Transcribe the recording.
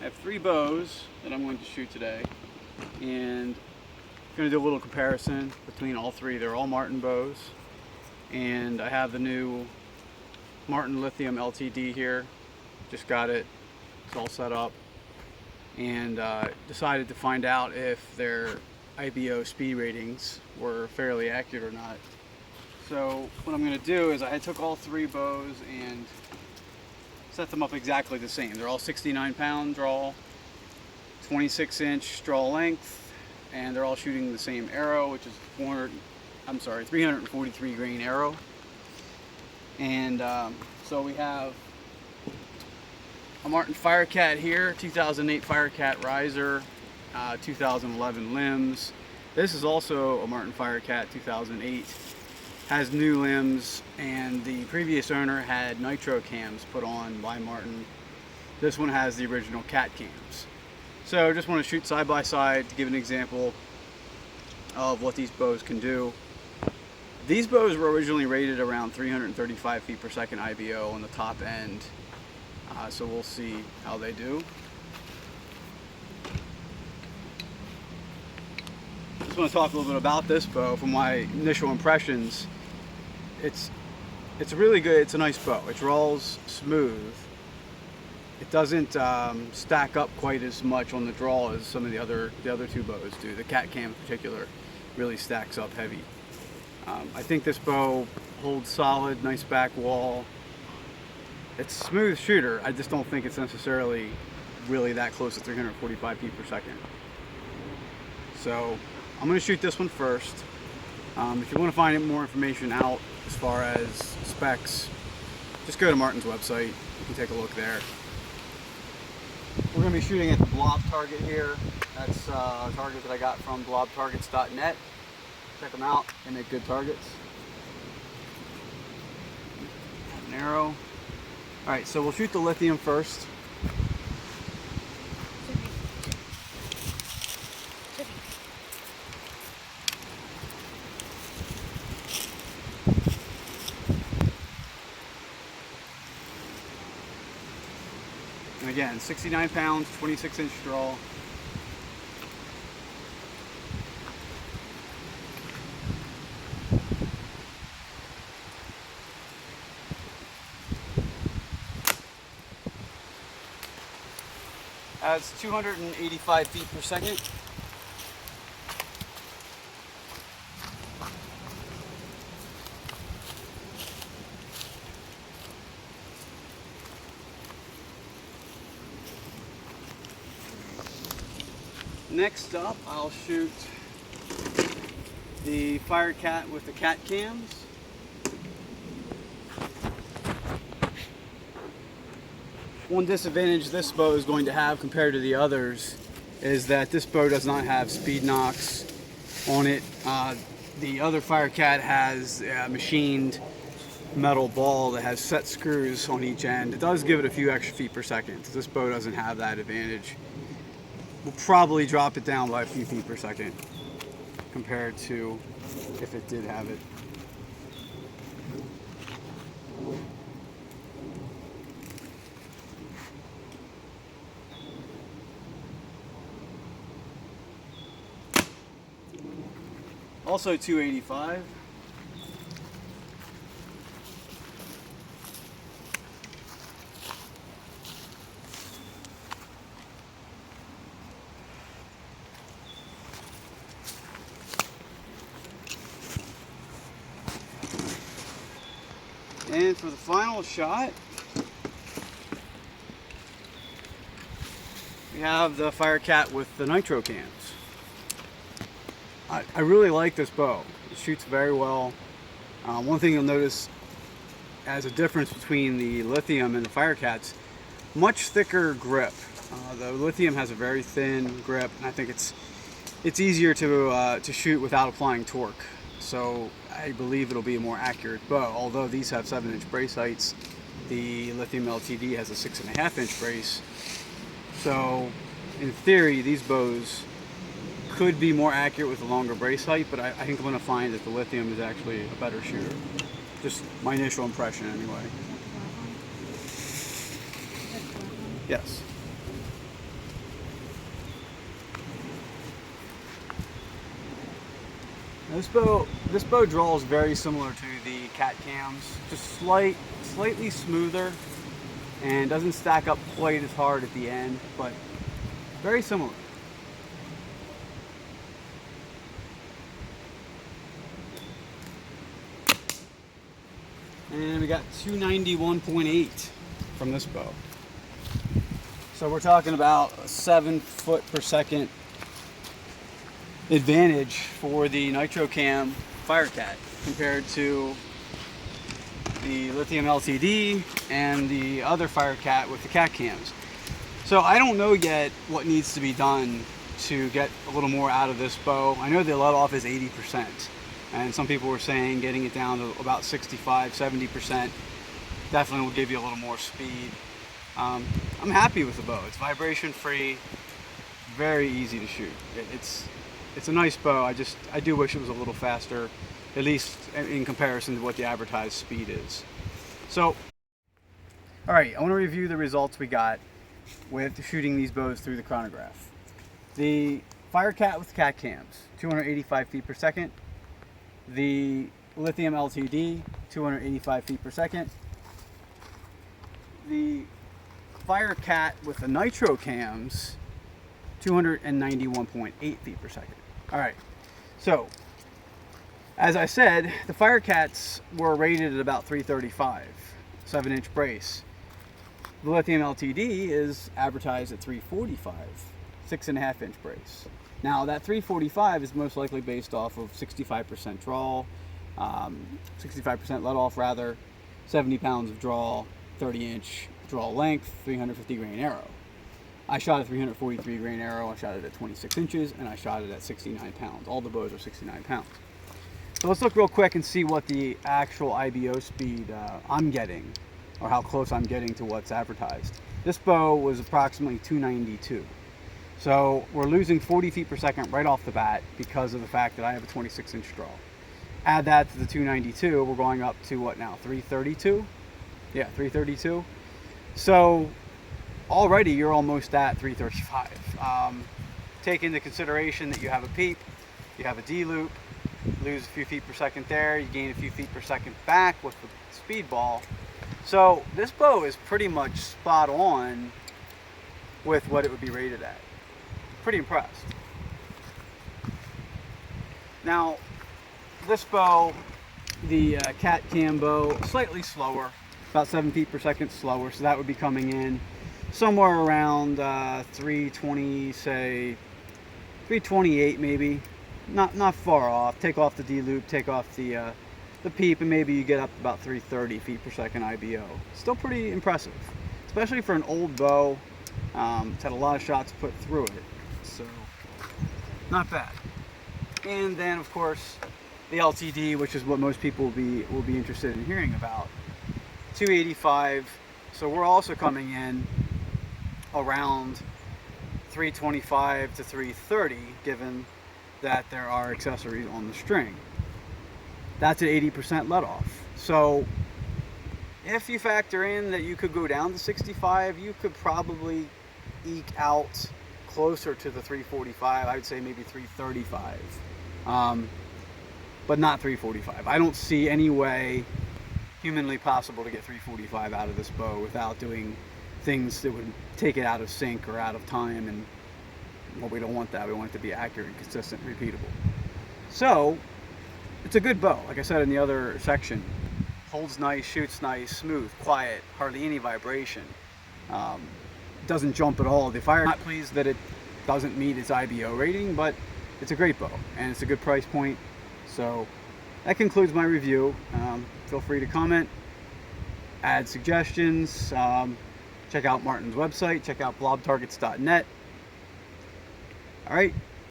have 3 bows that I'm going to shoot today, and I'm going to do a little comparison between all 3. They're all Martin bows, and I have the new Martin Lithium LTD here. Just got it. It's all set up, and decided to find out if their IBO speed ratings were fairly accurate or not. So what I'm going to do is I took all 3 bows and set them up exactly the same. They're all 69-pound draw, 26-inch draw length, and they're all shooting the same arrow, which is 343 grain arrow. And so we have a Martin Firecat here, 2008 Firecat riser, 2011 limbs. This is also a Martin Firecat 2008. Has new limbs, and the previous owner had nitro cams put on by Martin. This one has the original cat cams. So just want to shoot side by side to give an example of what these bows can do. These bows were originally rated around 335 feet per second IBO on the top end, so we'll see how they do. I just want to talk a little bit about this bow. From my initial impressions, it's really good. It's a nice bow. It draws smooth. It doesn't stack up quite as much on the draw as some of the other 2 bows do. The cat cam in particular really stacks up heavy. I think this bow holds solid, nice back wall. It's a smooth shooter. I just don't think it's necessarily really that close to 345 feet per second. So I'm going to shoot this one first. If you want to find more information out as far as specs, just go to Martin's website. You can take a look there. We're going to be shooting at the blob target here. That's a target that I got from blobtargets.net. Check them out. They make good targets. An arrow. Alright, so we'll shoot the lithium first. And again, 69 pounds, 26-inch draw. That's 285 feet per second. Next up, I'll shoot the Firecat with the cat cams. One disadvantage this bow is going to have compared to the others is that this bow does not have speed knocks on it. The other Firecat has a machined metal ball that has set screws on each end. It does give it a few extra feet per second. This bow doesn't have that advantage. We'll probably drop it down by a few feet per second compared to if it did have it. Also 285. And for the final shot, we have the Firecat with the nitro cams. I really like this bow. It shoots very well. One thing you'll notice as a difference between the Lithium and the Firecats, much thicker grip. The Lithium has a very thin grip, and I think it's easier to shoot without applying torque. So I believe it'll be a more accurate bow. Although these have 7-inch brace heights, the Lithium LTD has a 6.5-inch brace. So in theory, these bows could be more accurate with a longer brace height, but I think I'm going to find that the Lithium is actually a better shooter. Just my initial impression anyway. Yes. This bow draws very similar to the cat cams, just slightly smoother, and doesn't stack up quite as hard at the end, but very similar. And we got 291.8 from this bow. So we're talking about a 7 foot per second advantage for the Nitro Cam Firecat compared to the Lithium LTD and the other Firecat with the cat cams. So I don't know yet what needs to be done to get a little more out of this bow. I know the let off is 80%, and some people were saying getting it down to about 65-70% definitely will give you a little more speed. I'm happy with the bow. It's vibration free, very easy to shoot. It's a nice bow. I do wish it was a little faster, at least in comparison to what the advertised speed is. So, all right, I want to review the results we got with shooting these bows through the chronograph. The Firecat with cat cams, 285 feet per second. The Lithium LTD, 285 feet per second. The Firecat with the Nitro cams, 291.8 feet per second. All right, so as I said, the Firecats were rated at about 335, 7-inch brace. The Lithium LTD is advertised at 345, 6.5-inch brace. Now that 345 is most likely based off of 65% draw, 65% let off rather, 70 pounds of draw, 30-inch draw length, 350 grain arrow. I shot a 343 grain arrow, I shot it at 26 inches, and I shot it at 69 pounds. All the bows are 69 pounds. So let's look real quick and see what the actual IBO speed I'm getting, or how close I'm getting to what's advertised. This bow was approximately 292. So we're losing 40 feet per second right off the bat because of the fact that I have a 26-inch draw. Add that to the 292, we're going up to what now, 332? Yeah, 332. So already you're almost at 335. Take into consideration that you have a peep, you have a D-loop, lose a few feet per second there, you gain a few feet per second back with the speed ball. So this bow is pretty much spot on with what it would be rated at. Pretty impressed. Now this bow, the cat cam bow, slightly slower, about 7 feet per second slower, so that would be coming in somewhere around 320, say 328 maybe, not far off. Take off the D-loop, take off the peep, and maybe you get up to about 330 feet per second IBO. Still pretty impressive, especially for an old bow. It's had a lot of shots put through it, so not bad. And then of course the LTD, which is what most people will be interested in hearing about, 285. So we're also coming in around 325 to 330, given that there are accessories on the string. That's at 80% let off. So if you factor in that you could go down to 65, you could probably eke out closer to the 345. I would say maybe 335, but not 345. I don't see any way humanly possible to get 345 out of this bow without doing things that would take it out of sync or out of time, and well, we don't want that. We want it to be accurate, consistent, repeatable. So it's a good bow. Like I said in the other section, holds nice, shoots nice, smooth, quiet, hardly any vibration. Doesn't jump at all. The Fire, not pleased that it doesn't meet its IBO rating, but it's a great bow and it's a good price point. So that concludes my review. Feel free to comment, add suggestions, check out Martin's website, check out blobtargets.net. All right,